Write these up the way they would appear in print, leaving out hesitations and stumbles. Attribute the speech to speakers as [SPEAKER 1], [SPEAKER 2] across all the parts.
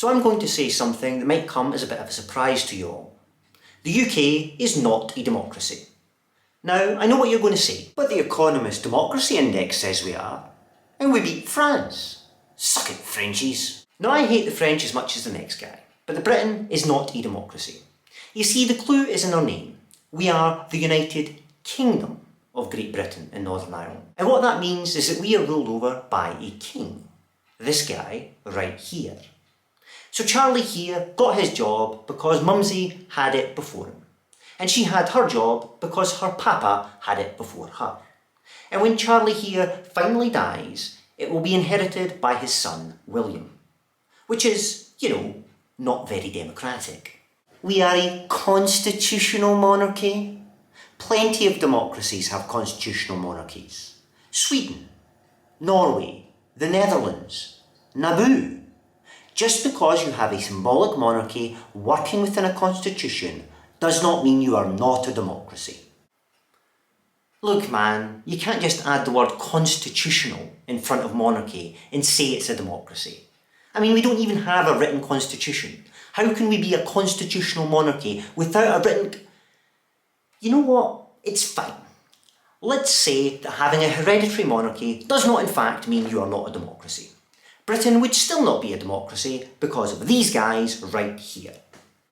[SPEAKER 1] So I'm going to say something that might come as a bit of a surprise to you all. The UK is not a democracy. Now, I know what you're going to say, but the Economist Democracy Index says we are, and we beat France. Suck it, Frenchies. Now, I hate the French as much as the next guy, but the Britain is not a democracy. You see, the clue is in our name. We are the United Kingdom of Great Britain and Northern Ireland. And what that means is that we are ruled over by a king. This guy right here. So Charlie here got his job because Mumsy had it before him. And she had her job because her papa had it before her. And when Charlie here finally dies, it will be inherited by his son, William. Which is, not very democratic. We are a constitutional monarchy. Plenty of democracies have constitutional monarchies. Sweden, Norway, the Netherlands, Naboo. Just because you have a symbolic monarchy working within a constitution does not mean you are not a democracy. Look man, you can't just add the word constitutional in front of monarchy and say it's a democracy. I mean, we don't even have a written constitution. How can we be a constitutional monarchy without a written... You know what? It's fine. Let's say that having a hereditary monarchy does not in fact mean you are not a democracy. Britain would still not be a democracy because of these guys right here.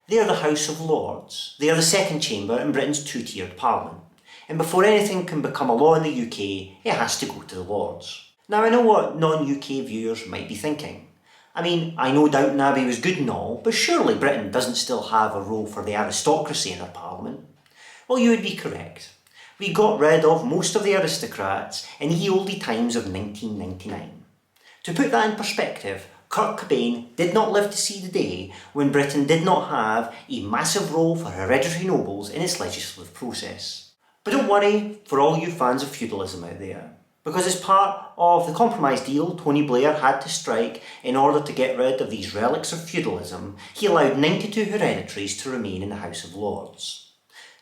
[SPEAKER 1] They are the House of Lords. They are the second chamber in Britain's two-tiered parliament. And before anything can become a law in the UK, it has to go to the Lords. Now I know what non-UK viewers might be thinking. I mean, I know Downton Abbey was good and all, but surely Britain doesn't still have a role for the aristocracy in our parliament. Well, you would be correct. We got rid of most of the aristocrats in the oldie times of 1999. To put that in perspective, Kurt Corbyn did not live to see the day when Britain did not have a massive role for hereditary nobles in its legislative process. But don't worry for all you fans of feudalism out there, because as part of the compromise deal Tony Blair had to strike in order to get rid of these relics of feudalism, he allowed 92 hereditaries to remain in the House of Lords.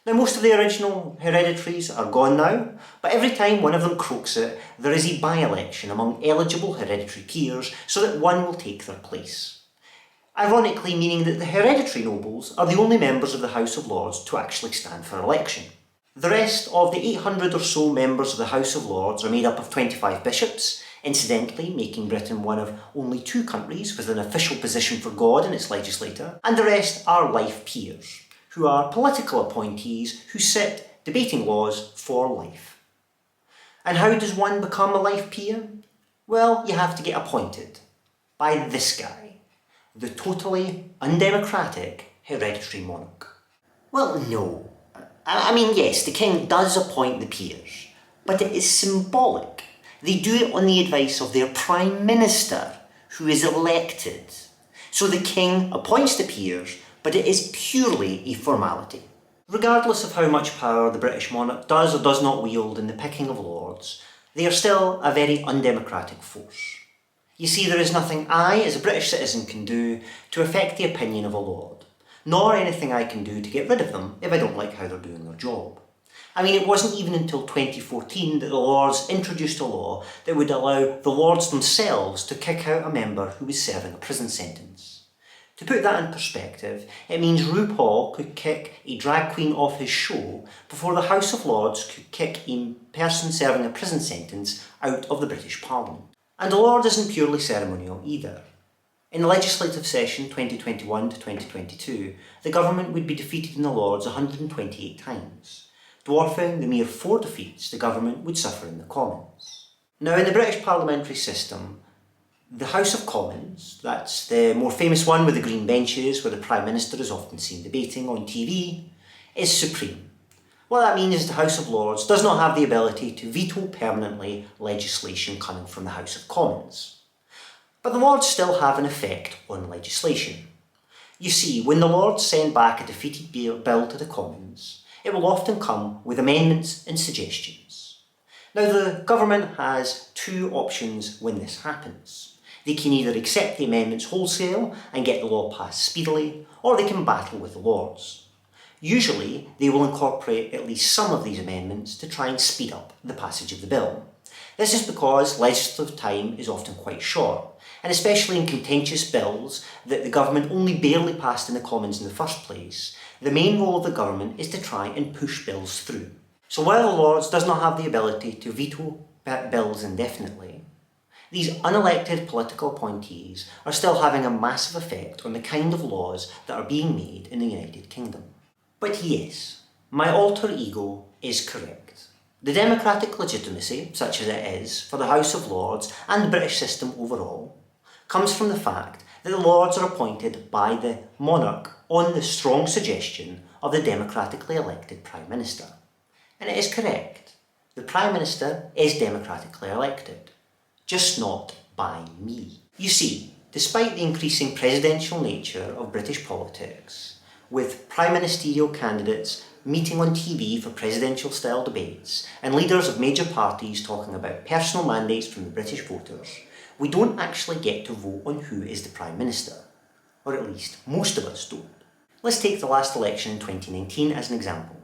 [SPEAKER 1] Now most of the original hereditaries are gone now, but every time one of them croaks it, there is a by-election among eligible hereditary peers so that one will take their place. Ironically meaning that the hereditary nobles are the only members of the House of Lords to actually stand for election. The rest of the 800 or so members of the House of Lords are made up of 25 bishops, incidentally making Britain one of only 2 countries with an official position for God in its legislature, and the rest are life peers, who are political appointees who sit debating laws for life. And how does one become a life peer? Well, you have to get appointed by this guy, the totally undemocratic hereditary monarch. Well, no. I mean, yes, the king does appoint the peers, but it is symbolic. They do it on the advice of their prime minister, who is elected. So the king appoints the peers, but it is purely a formality. Regardless of how much power the British monarch does or does not wield in the picking of lords, they are still a very undemocratic force. You see, there is nothing I, as a British citizen, can do to affect the opinion of a lord, nor anything I can do to get rid of them if I don't like how they're doing their job. I mean, it wasn't even until 2014 that the Lords introduced a law that would allow the Lords themselves to kick out a member who was serving a prison sentence. To put that in perspective, it means RuPaul could kick a drag queen off his show before the House of Lords could kick a person serving a prison sentence out of the British Parliament. And a Lord isn't purely ceremonial either. In the legislative session 2021 to 2022, the government would be defeated in the Lords 128 times, dwarfing the mere 4 defeats the government would suffer in the Commons. Now, in the British parliamentary system, the House of Commons, that's the more famous one with the green benches where the Prime Minister is often seen debating on TV, is supreme. What that means is the House of Lords does not have the ability to veto permanently legislation coming from the House of Commons. But the Lords still have an effect on legislation. You see, when the Lords send back a defeated bill to the Commons, it will often come with amendments and suggestions. Now, the government has 2 options when this happens. They can either accept the amendments wholesale and get the law passed speedily, or they can battle with the Lords. Usually, they will incorporate at least some of these amendments to try and speed up the passage of the bill. This is because legislative time is often quite short, and especially in contentious bills that the government only barely passed in the Commons in the first place, the main role of the government is to try and push bills through. So while the Lords does not have the ability to veto bills indefinitely, these unelected political appointees are still having a massive effect on the kind of laws that are being made in the United Kingdom. But yes, my alter ego is correct. The democratic legitimacy, such as it is, for the House of Lords and the British system overall, comes from the fact that the Lords are appointed by the monarch on the strong suggestion of the democratically elected Prime Minister. And it is correct. The Prime Minister is democratically elected, just not by me. You see, despite the increasing presidential nature of British politics, with prime ministerial candidates meeting on TV for presidential-style debates and leaders of major parties talking about personal mandates from the British voters, we don't actually get to vote on who is the Prime Minister. Or at least, most of us don't. Let's take the last election in 2019 as an example.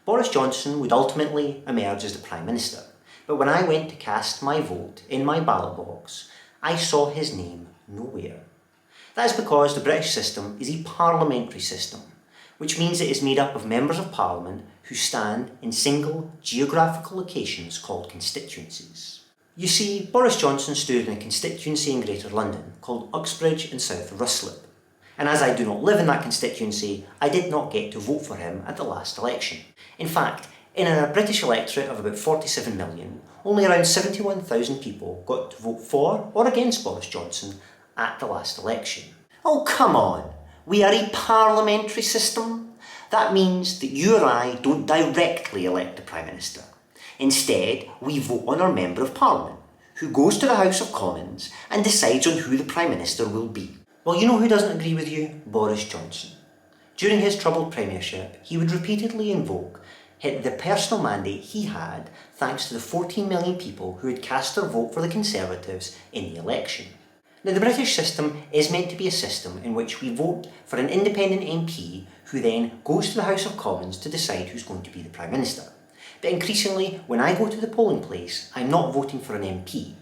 [SPEAKER 1] Boris Johnson would ultimately emerge as the Prime Minister, but when I went to cast my vote in my ballot box, I saw his name nowhere. That is because the British system is a parliamentary system, which means it is made up of members of Parliament who stand in single geographical locations called constituencies. You see, Boris Johnson stood in a constituency in Greater London called Uxbridge and South Ruislip, and as I do not live in that constituency, I did not get to vote for him at the last election. In fact, in a British electorate of about 47 million, only around 71,000 people got to vote for or against Boris Johnson at the last election. Oh, come on! We are a parliamentary system. That means that you or I don't directly elect the Prime Minister. Instead, we vote on our Member of Parliament, who goes to the House of Commons and decides on who the Prime Minister will be. Well, you know who doesn't agree with you? Boris Johnson. During his troubled premiership, he would repeatedly invoke the personal mandate he had thanks to the 14 million people who had cast their vote for the Conservatives in the election. Now, the British system is meant to be a system in which we vote for an independent MP who then goes to the House of Commons to decide who's going to be the Prime Minister. But increasingly, when I go to the polling place, I'm not voting for an MP.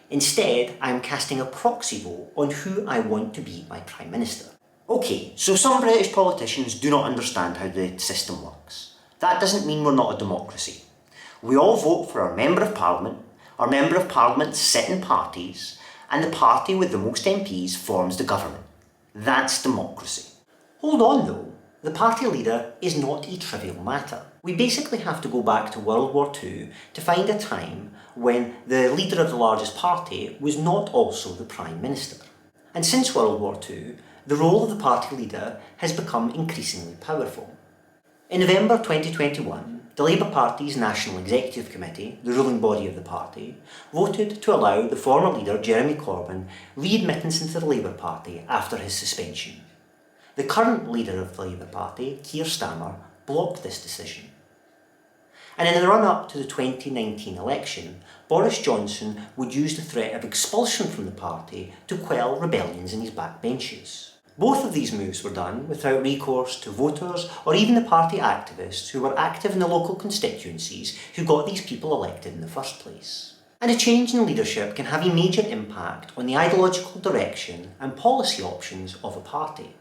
[SPEAKER 1] Instead, I'm casting a proxy vote on who I want to be my Prime Minister. Okay, so some British politicians do not understand how the system works. That doesn't mean we're not a democracy. We all vote for our Member of Parliament, our Member of Parliament sit in parties, and the party with the most MPs forms the government. That's democracy. Hold on though, the party leader is not a trivial matter. We basically have to go back to World War II to find a time when the leader of the largest party was not also the Prime Minister. And since World War II, the role of the party leader has become increasingly powerful. In November 2021, the Labour Party's National Executive Committee, the ruling body of the party, voted to allow the former leader Jeremy Corbyn readmittance into the Labour Party after his suspension. The current leader of the Labour Party, Keir Starmer, blocked this decision. And in the run-up to the 2019 election, Boris Johnson would use the threat of expulsion from the party to quell rebellions in his backbenches. Both of these moves were done without recourse to voters or even the party activists who were active in the local constituencies who got these people elected in the first place. And a change in leadership can have a major impact on the ideological direction and policy options of a party.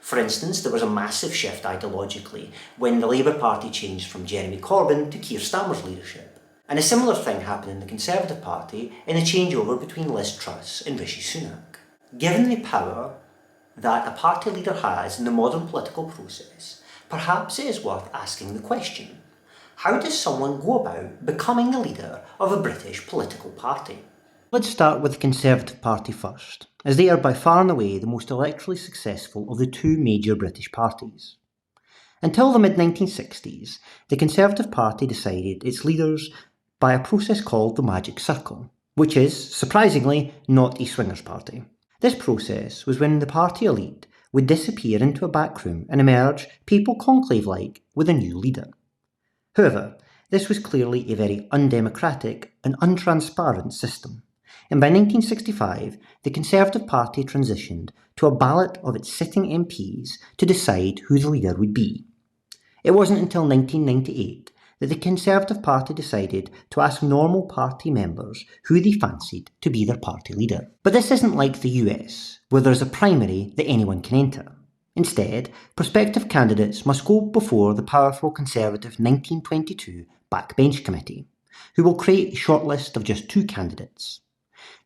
[SPEAKER 1] For instance, there was a massive shift ideologically when the Labour Party changed from Jeremy Corbyn to Keir Starmer's leadership. And a similar thing happened in the Conservative Party in a changeover between Liz Truss and Rishi Sunak. Given the power that a party leader has in the modern political process, perhaps it is worth asking the question, how does someone go about becoming the leader of a British political party? Let's start with the Conservative Party first, as they are by far and away the most electorally successful of the two major British parties. Until the mid-1960s, the Conservative Party decided its leaders by a process called the Magic Circle, which is, surprisingly, not a swingers party. This process was when the party elite would disappear into a back room and emerge, papal conclave-like, with a new leader. However, this was clearly a very undemocratic and untransparent system, and by 1965 the Conservative Party transitioned to a ballot of its sitting MPs to decide who the leader would be. It wasn't until 1998 that the Conservative Party decided to ask normal party members who they fancied to be their party leader. But this isn't like the US, where there's a primary that anyone can enter. Instead, prospective candidates must go before the powerful Conservative 1922 Backbench Committee, who will create a shortlist of just 2 candidates.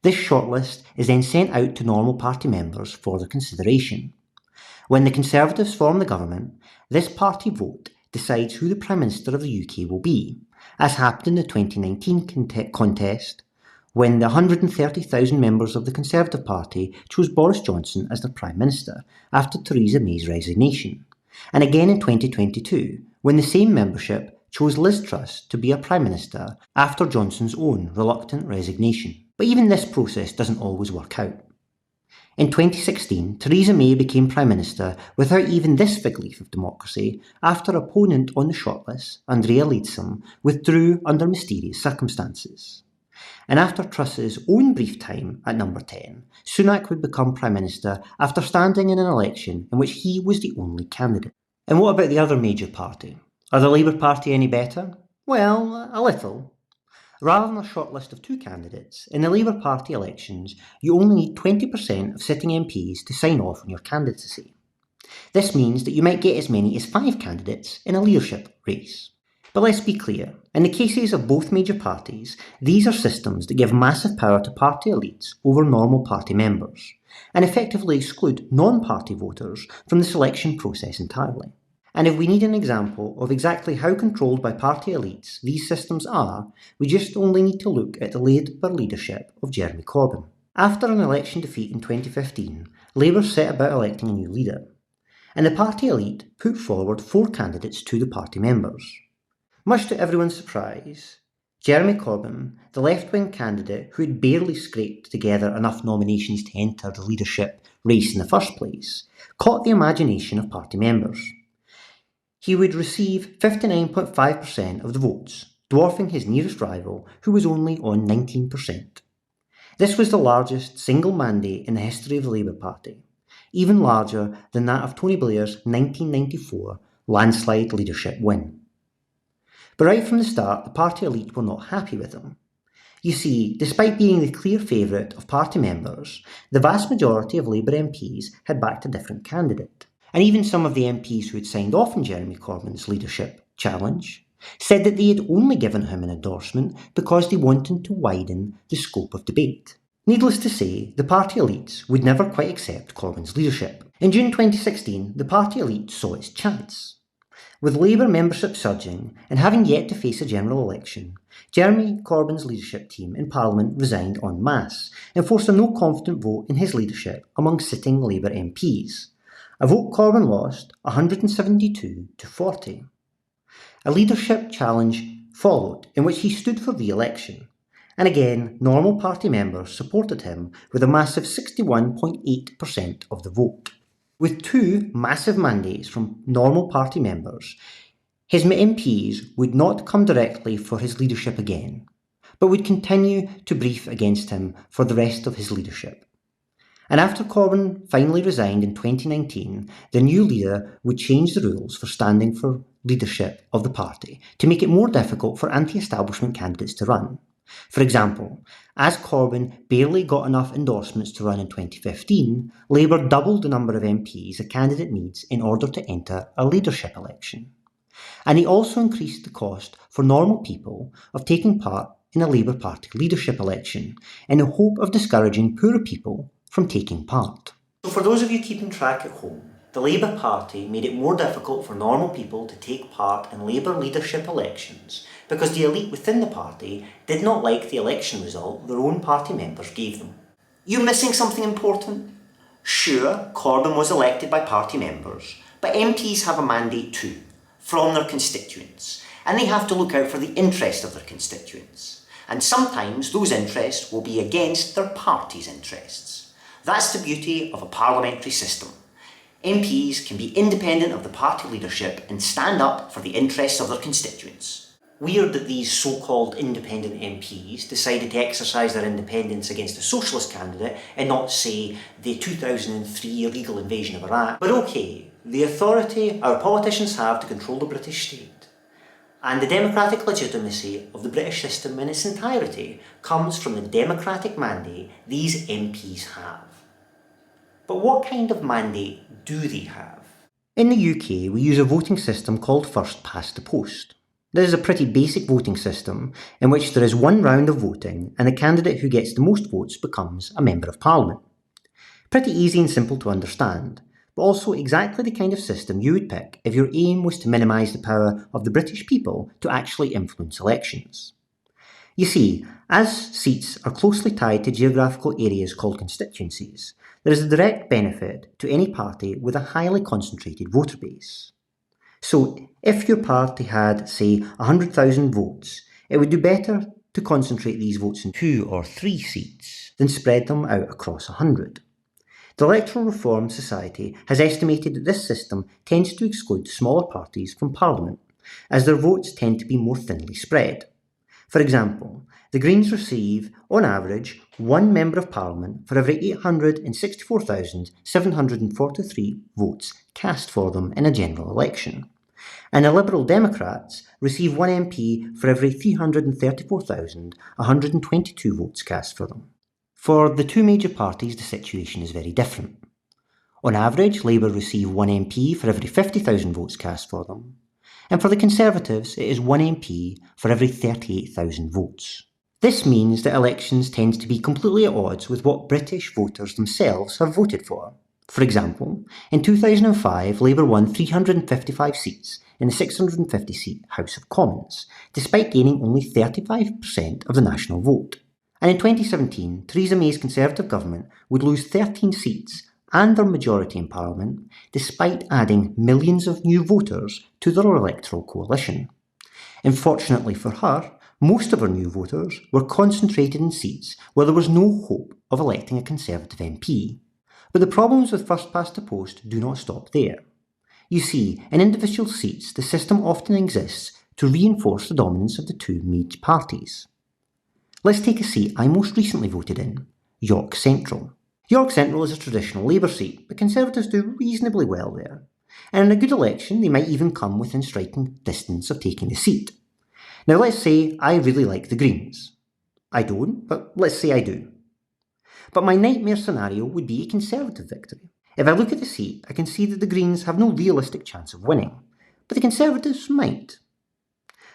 [SPEAKER 1] This shortlist is then sent out to normal party members for their consideration. When the Conservatives form the government, this party vote decides who the Prime Minister of the UK will be, as happened in the 2019 contest, when the 130,000 members of the Conservative Party chose Boris Johnson as their Prime Minister after Theresa May's resignation, and again in 2022, when the same membership chose Liz Truss to be a Prime Minister after Johnson's own reluctant resignation. But even this process doesn't always work out. In 2016, Theresa May became Prime Minister without even this fig leaf of democracy after opponent on the shortlist, Andrea Leadsom, withdrew under mysterious circumstances. And after Truss's own brief time at number 10, Sunak would become Prime Minister after standing in an election in which he was the only candidate. And what about the other major party? Are the Labour Party any better? Well, a little. Rather than a short list of 2 candidates, in the Labour Party elections, you only need 20% of sitting MPs to sign off on your candidacy. This means that you might get as many as 5 candidates in a leadership race. But let's be clear, in the cases of both major parties, these are systems that give massive power to party elites over normal party members, and effectively exclude non-party voters from the selection process entirely. And if we need an example of exactly how controlled by party elites these systems are, we just only need to look at the Labour leadership of Jeremy Corbyn. After an election defeat in 2015, Labour set about electing a new leader, and the party elite put forward 4 candidates to the party members. Much to everyone's surprise, Jeremy Corbyn, the left-wing candidate who had barely scraped together enough nominations to enter the leadership race in the first place, caught the imagination of party members. He would receive 59.5% of the votes, dwarfing his nearest rival, who was only on 19%. This was the largest single mandate in the history of the Labour Party, even larger than that of Tony Blair's 1994 landslide leadership win. But right from the start, the party elite were not happy with him. You see, despite being the clear favourite of party members, the vast majority of Labour MPs had backed a different candidate. And even some of the MPs who had signed off on Jeremy Corbyn's leadership challenge said that they had only given him an endorsement because they wanted to widen the scope of debate. Needless to say, the party elites would never quite accept Corbyn's leadership. In June 2016, the party elite saw its chance. With Labour membership surging and having yet to face a general election, Jeremy Corbyn's leadership team in Parliament resigned en masse and forced a no-confident vote in his leadership among sitting Labour MPs. A vote Corbyn lost 172 to 40. A leadership challenge followed in which he stood for re-election, and again normal party members supported him with a massive 61.8% of the vote. With 2 massive mandates from normal party members, his MPs would not come directly for his leadership again, but would continue to brief against him for the rest of his leadership. And after Corbyn finally resigned in 2019, the new leader would change the rules for standing for leadership of the party to make it more difficult for anti-establishment candidates to run. For example, as Corbyn barely got enough endorsements to run in 2015, Labour doubled the number of MPs a candidate needs in order to enter a leadership election. And he also increased the cost for normal people of taking part in a Labour Party leadership election in the hope of discouraging poorer people from taking part. So for those of you keeping track at home, the Labour Party made it more difficult for normal people to take part in Labour leadership elections because the elite within the party did not like the election result their own party members gave them. You missing something important? Sure, Corbyn was elected by party members, but MPs have a mandate too, from their constituents, and they have to look out for the interest of their constituents. And sometimes those interests will be against their party's interests. That's the beauty of a parliamentary system. MPs can be independent of the party leadership and stand up for the interests of their constituents. Weird that these so-called independent MPs decided to exercise their independence against a socialist candidate and not, say, the 2003 illegal invasion of Iraq. But okay, the authority our politicians have to control the British state. And the democratic legitimacy of the British system in its entirety comes from the democratic mandate these MPs have. But what kind of mandate do they have? In the UK, we use a voting system called first past the post. This is a pretty basic voting system in which there is one round of voting and the candidate who gets the most votes becomes a Member of Parliament. Pretty easy and simple to understand, but also exactly the kind of system you would pick if your aim was to minimise the power of the British people to actually influence elections. You see, as seats are closely tied to geographical areas called constituencies, there is a direct benefit to any party with a highly concentrated voter base. So, if your party had, say, 100,000 votes, it would do better to concentrate these votes in 2 or 3 seats than spread them out across 100. The Electoral Reform Society has estimated that this system tends to exclude smaller parties from Parliament, as their votes tend to be more thinly spread. For example, the Greens receive, on average, one Member of Parliament for every 864,743 votes cast for them in a general election, and the Liberal Democrats receive one MP for every 334,122 votes cast for them. For the two major parties, the situation is very different. On average, Labour receive one MP for every 50,000 votes cast for them, and for the Conservatives, it is one MP for every 38,000 votes. This means that elections tend to be completely at odds with what British voters themselves have voted for. For example, in 2005, Labour won 355 seats in the 650-seat House of Commons, despite gaining only 35% of the national vote. And in 2017, Theresa May's Conservative government would lose 13 seats and their majority in Parliament, despite adding millions of new voters to their electoral coalition. Unfortunately for her, most of her new voters were concentrated in seats where there was no hope of electing a Conservative MP. But the problems with first past the post do not stop there. You see, in individual seats, the system often exists to reinforce the dominance of the two major parties. Let's take a seat I most recently voted in, York Central. York Central is a traditional Labour seat, but Conservatives do reasonably well there. And in a good election, they might even come within striking distance of taking the seat. Now let's say I really like the Greens. I don't, but let's say I do. But my nightmare scenario would be a Conservative victory. If I look at the seat, I can see that the Greens have no realistic chance of winning, but the Conservatives might.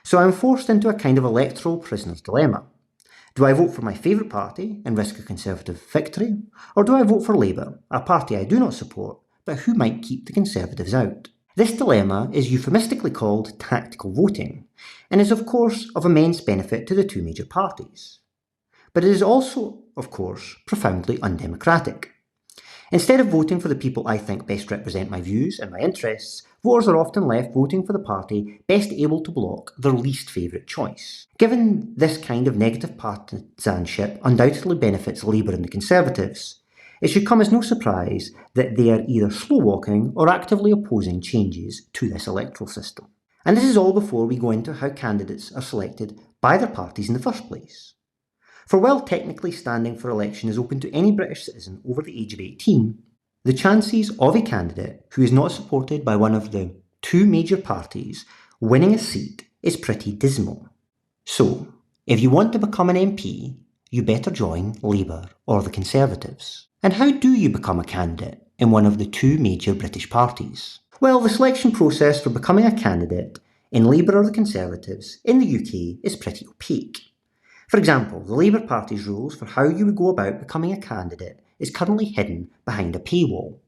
[SPEAKER 1] So I'm forced into a kind of electoral prisoner's dilemma. Do I vote for my favourite party and risk a Conservative victory, or do I vote for Labour, a party I do not support, but who might keep the Conservatives out? This dilemma is euphemistically called tactical voting, and is of course of immense benefit to the two major parties. But it is also, of course, profoundly undemocratic. Instead of voting for the people I think best represent my views and my interests, voters are often left voting for the party best able to block their least favourite choice. Given this kind of negative partisanship undoubtedly benefits Labour and the Conservatives, it should come as no surprise that they are either slow-walking or actively opposing changes to this electoral system. And this is all before we go into how candidates are selected by their parties in the first place. For while technically standing for election is open to any British citizen over the age of 18, the chances of a candidate who is not supported by one of the two major parties winning a seat is pretty dismal. So, if you want to become an MP, you better join Labour or the Conservatives. And how do you become a candidate in one of the two major British parties? Well, the selection process for becoming a candidate in Labour or the Conservatives in the UK is pretty opaque. For example, the Labour Party's rules for how you would go about becoming a candidate is currently hidden behind a paywall.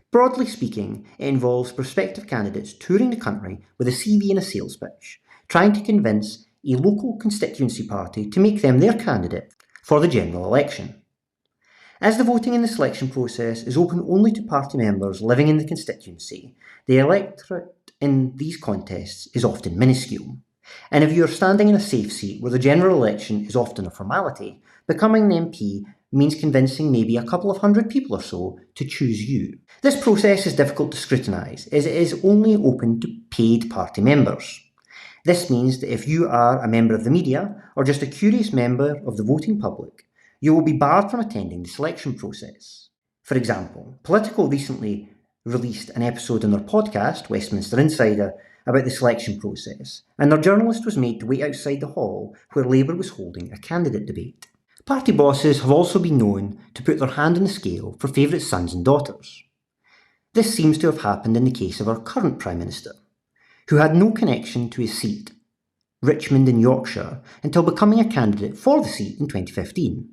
[SPEAKER 1] Broadly speaking, it involves prospective candidates touring the country with a CV and a sales pitch, trying to convince a local constituency party to make them their candidate for the general election. As the voting in the selection process is open only to party members living in the constituency, the electorate in these contests is often minuscule. And if you are standing in a safe seat where the general election is often a formality, becoming an MP means convincing maybe a couple of hundred people or so to choose you. This process is difficult to scrutinise, as it is only open to paid party members. This means that if you are a member of the media, or just a curious member of the voting public, you will be barred from attending the selection process. For example, Politico recently released an episode on their podcast, Westminster Insider, about the selection process, and their journalist was made to wait outside the hall where Labour was holding a candidate debate. Party bosses have also been known to put their hand on the scale for favourite sons and daughters. This seems to have happened in the case of our current Prime Minister, who had no connection to his seat, Richmond in Yorkshire, until becoming a candidate for the seat in 2015.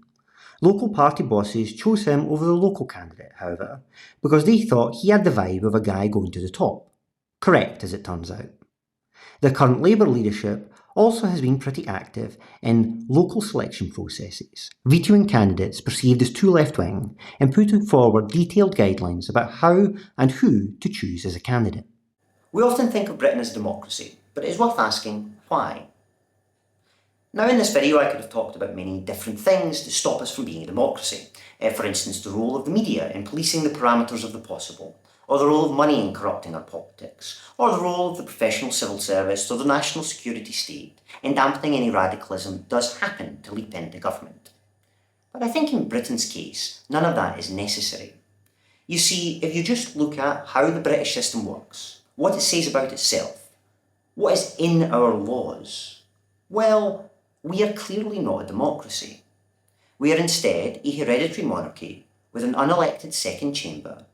[SPEAKER 1] Local party bosses chose him over the local candidate, however, because they thought he had the vibe of a guy going to the top. Correct, as it turns out. The current Labour leadership also has been pretty active in local selection processes, vetoing candidates perceived as too left-wing and putting forward detailed guidelines about how and who to choose as a candidate. We often think of Britain as a democracy, but it is worth asking why. Now, in this video I could have talked about many different things to stop us from being a democracy. For instance, the role of the media in policing the parameters of the possible, or the role of money in corrupting our politics, or the role of the professional civil service or the national security state in dampening any radicalism that does happen to leap into government. But I think in Britain's case, none of that is necessary. You see, if you just look at how the British system works, what it says about itself, what is in our laws, well, we are clearly not a democracy. We are instead a hereditary monarchy with an unelected second chamber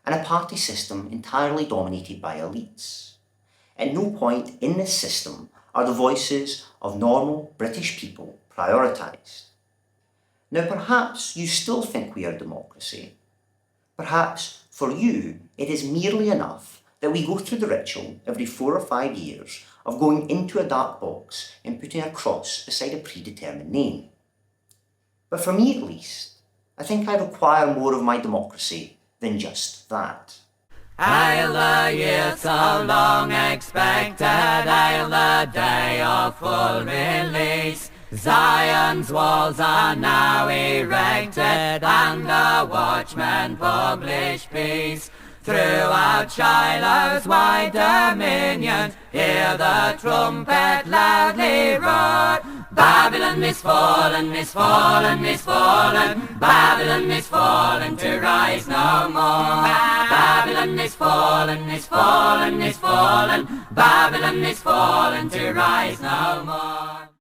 [SPEAKER 1] and a party system entirely dominated by elites. At no point in this system are the voices of normal British people prioritised. Now, perhaps you still think we are a democracy. Perhaps for you it is merely enough that we go through the ritual every 4 or 5 years of going into a dark box and putting a cross beside a predetermined name. But for me at least, I think I require more of my democracy than just that.
[SPEAKER 2] Hail the year so long expected, hail the day of full release. Zion's walls are now erected and the watchmen publish peace. Throughout Shiloh's wide dominion, hear the trumpet loudly roar. Babylon is fallen, is fallen, is fallen. Babylon is fallen to rise no more. Babylon is fallen, is fallen, is fallen. Babylon is fallen to rise no more.